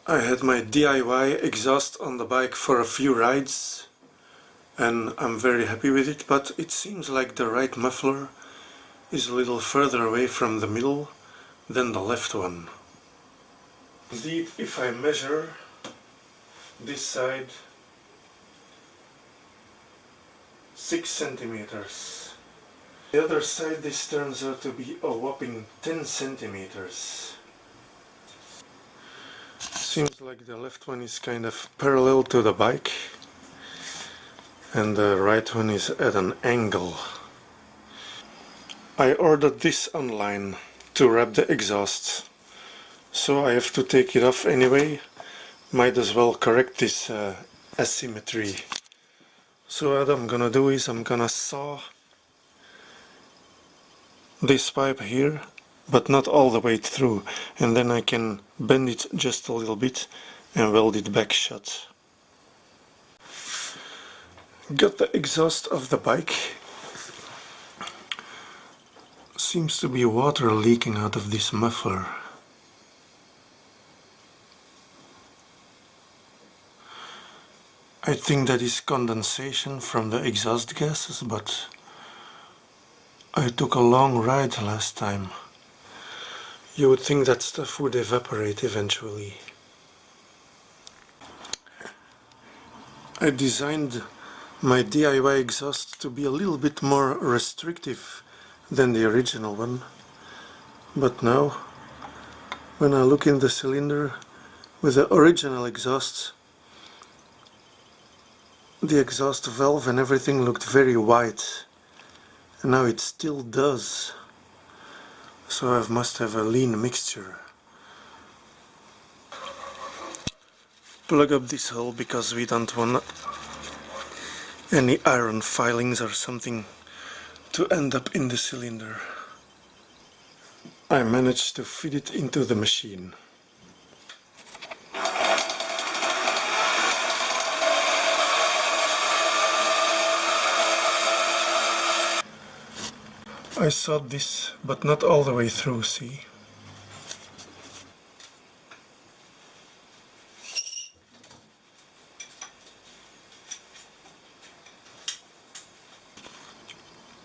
I had my DIY exhaust on the bike for a few rides and I'm very happy with it, but it seems like the right muffler is a little further away from the middle than the left one. Indeed, if I measure this side, 6 centimeters. The other side, this turns out to be a whopping 10 centimeters. Seems like the left one is kind of parallel to the bike and the right one is at an angle. I ordered this online to wrap the exhaust, so I have to take it off anyway. Might as well correct this asymmetry. So what I'm gonna do is I'm gonna saw this pipe here, but not all the way through, and then I can bend it just a little bit and weld it back shut. Got the exhaust of the bike. Seems to be water leaking out of this muffler. I think that is condensation from the exhaust gases, but I took a long ride last time. You would think that stuff would evaporate eventually. I designed my DIY exhaust to be a little bit more restrictive than the original one, but now when I look in the cylinder with the original exhaust, the exhaust valve and everything looked very white, and now it still does. So I must have a lean mixture. Plug up this hole because we don't want any iron filings or something to end up in the cylinder. I managed to fit it into the machine. I sawed this, but not all the way through, see?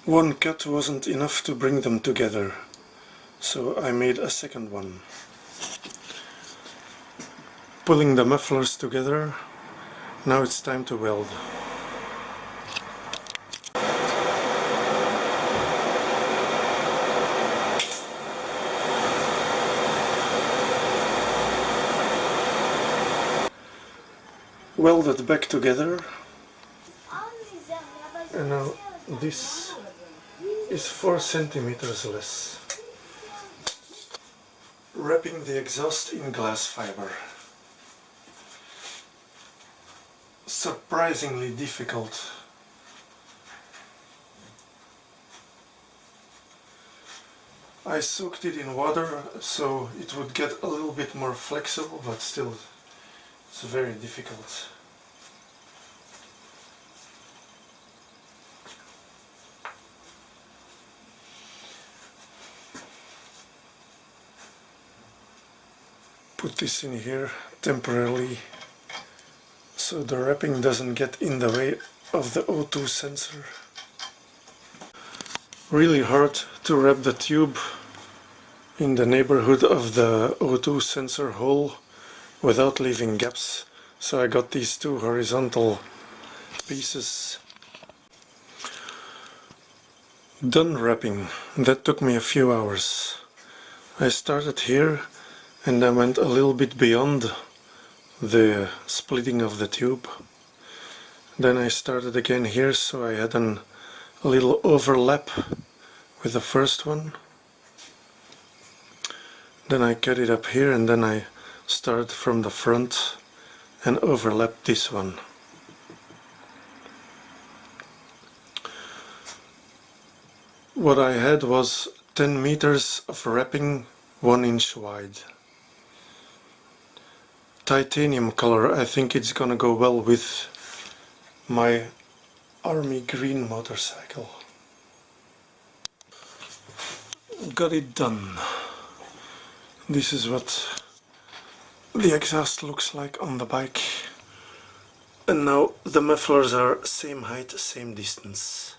One cut wasn't enough to bring them together, so I made a second one. Pulling the mufflers together, now it's time to weld. Welded back together, and now this is 4 centimeters less. Wrapping the exhaust in glass fiber. Surprisingly difficult. I soaked it in water so it would get a little bit more flexible, but still it's very difficult. Put this in here temporarily so the wrapping doesn't get in the way of the O2 sensor. Really hard to wrap the tube in the neighborhood of the O2 sensor hole without leaving gaps, so I got these 2 horizontal pieces. Done wrapping. That took me a few hours. I started here and I went a little bit beyond the splitting of the tube. Then I started again here, so I had a little overlap with the first one. Then I cut it up here and then I started from the front and overlapped this one. What I had was 10 meters of wrapping 1 inch wide. Titanium color, I think it's gonna go well with my army green motorcycle. Got it done. This is what the exhaust looks like on the bike. And now the mufflers are same height, same distance.